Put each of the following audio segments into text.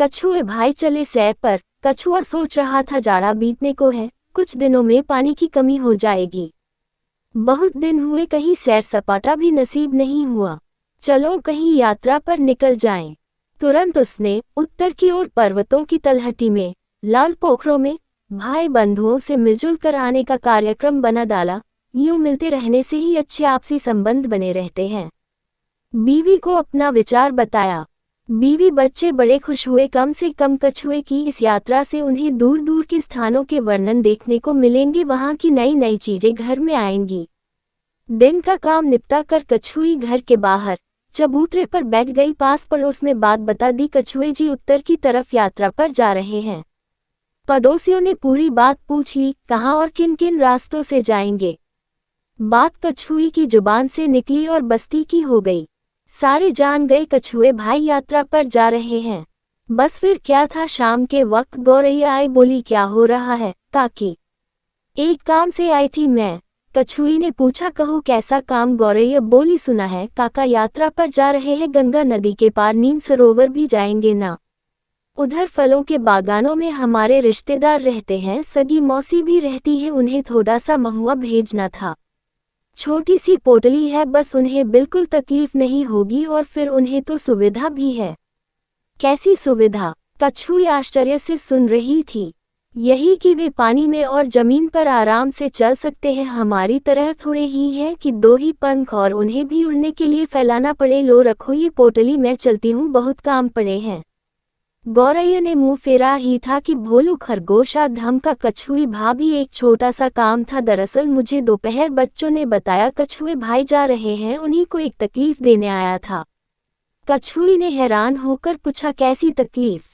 कछुए भाई चले सैर पर। कछुआ सोच रहा था जाड़ा बीतने को है, कुछ दिनों में पानी की कमी हो जाएगी। बहुत दिन हुए कहीं सैर सपाटा भी नसीब नहीं हुआ। चलो कहीं यात्रा पर निकल जाएं। तुरंत उसने उत्तर की ओर पर्वतों की तलहटी में लाल पोखरों में भाई बंधुओं से मिलजुल कर आने का कार्यक्रम बना डाला। यूं मिलते रहने से ही अच्छे आपसी संबंध बने रहते हैं। बीवी को अपना विचार बताया। बीवी बच्चे बड़े खुश हुए। कम से कम कछुए की इस यात्रा से उन्हें दूर दूर के स्थानों के वर्णन देखने को मिलेंगे, वहां की नई नई चीजें घर में आएंगी। दिन का काम निपटा कर कछुई घर के बाहर चबूतरे पर बैठ गई। पास पड़ोस में बात बता दी, कछुए जी उत्तर की तरफ यात्रा पर जा रहे हैं। पड़ोसियों ने पूरी बात पूछ ली, कहाँ और किन किन रास्तों से जाएंगे। बात कछुई की जुबान से निकली और बस्ती की हो गई। सारे जान गए कछुए भाई यात्रा पर जा रहे हैं। बस फिर क्या था, शाम के वक्त गौरैया आई, बोली क्या हो रहा है काकी? एक काम से आई थी मैं। कछुई ने पूछा, कहो कैसा काम? गौरैया बोली, सुना है काका यात्रा पर जा रहे हैं, गंगा नदी के पार नीम सरोवर भी जाएंगे ना। उधर फलों के बागानों में हमारे रिश्तेदार रहते हैं, सगी मौसी भी रहती है, उन्हें थोड़ा सा महुआ भेजना था। छोटी सी पोटली है, बस उन्हें बिल्कुल तकलीफ नहीं होगी और फिर उन्हें तो सुविधा भी है। कैसी सुविधा? कछुई आश्चर्य से सुन रही थी। यही कि वे पानी में और जमीन पर आराम से चल सकते हैं, हमारी तरह थोड़े ही हैं कि दो ही पंख और उन्हें भी उड़ने के लिए फैलाना पड़े। लो रखो ये पोटली, मैं चलती हूँ, बहुत काम पड़े हैं। गौरैया ने मुंह फेरा ही था कि भोलू खरगोश आ धमका, कछुई भाभी एक छोटा सा काम था। दरअसल मुझे दोपहर बच्चों ने बताया कछुए भाई जा रहे हैं, उन्हीं को एक तकलीफ देने आया था। कछुई ने हैरान होकर पूछा, कैसी तकलीफ?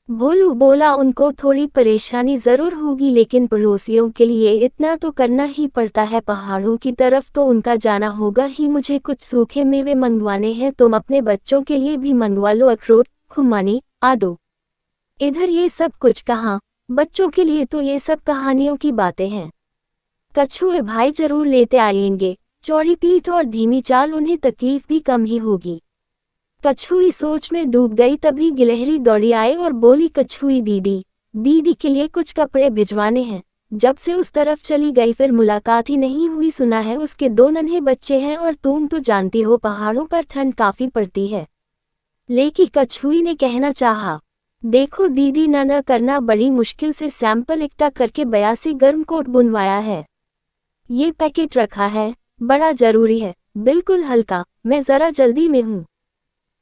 भोलू बोला, उनको थोड़ी परेशानी जरूर होगी, लेकिन पड़ोसियों के लिए इतना तो करना ही पड़ता है। पहाड़ों की तरफ तो उनका जाना होगा ही। मुझे कुछ सूखे मेवे मंगवाने हैं, तुम अपने बच्चों के लिए भी मंगवा लो, अखरोट, खुमानी, आडू। इधर ये सब कुछ कहाँ, बच्चों के लिए तो ये सब कहानियों की बातें हैं। कछुए भाई जरूर लेते आएंगे। चौड़ी पीठ और धीमी चाल, उन्हें तकलीफ भी कम ही होगी। कछुई सोच में डूब गई। तभी गिलहरी दौड़ी आई और बोली, कछुई दीदी, दीदी के लिए कुछ कपड़े भिजवाने हैं। जब से उस तरफ चली गई फिर मुलाकात ही नहीं हुई। सुना है उसके 2 नन्हे बच्चे हैं, और तुम तो जानती हो पहाड़ों पर ठंड काफी पड़ती है। लेकिन कछुई ने कहना चाहा, देखो दीदी, न करना, बड़ी मुश्किल से सैंपल इकट्ठा करके 82 गर्म कोट बुनवाया है। ये पैकेट रखा है, बड़ा जरूरी है, बिल्कुल हल्का, मैं जरा जल्दी में हूँ।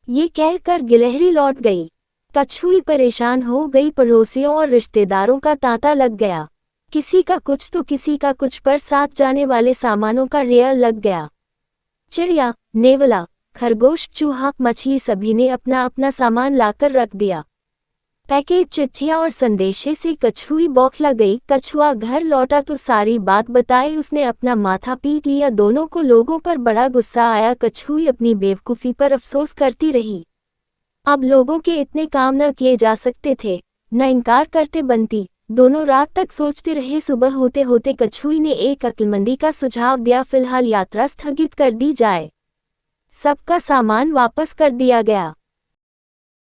ये कहकर गिलहरी लौट गई। कछुई परेशान हो गई। पड़ोसियों और रिश्तेदारों का तांता लग गया। किसी का कुछ तो किसी का कुछ, पर साथ जाने वाले सामानों का रेल लग गया। चिड़िया, नेवला, खरगोश, चूहा, मछली, सभी ने अपना अपना सामान लाकर रख दिया। पैकेट, चिट्ठियां और संदेशे से कछुई बौखला गई। कछुआ घर लौटा तो सारी बात बताई। उसने अपना माथा पीट लिया। दोनों को लोगों पर बड़ा गुस्सा आया। कछुई अपनी बेवकूफ़ी पर अफसोस करती रही। अब लोगों के इतने काम न किए जा सकते थे, न इनकार करते बनती। दोनों रात तक सोचते रहे। सुबह होते होते कछुई ने एक अक्लमंदी का सुझाव दिया, फिलहाल यात्रा स्थगित कर दी जाए। सबका सामान वापस कर दिया गया।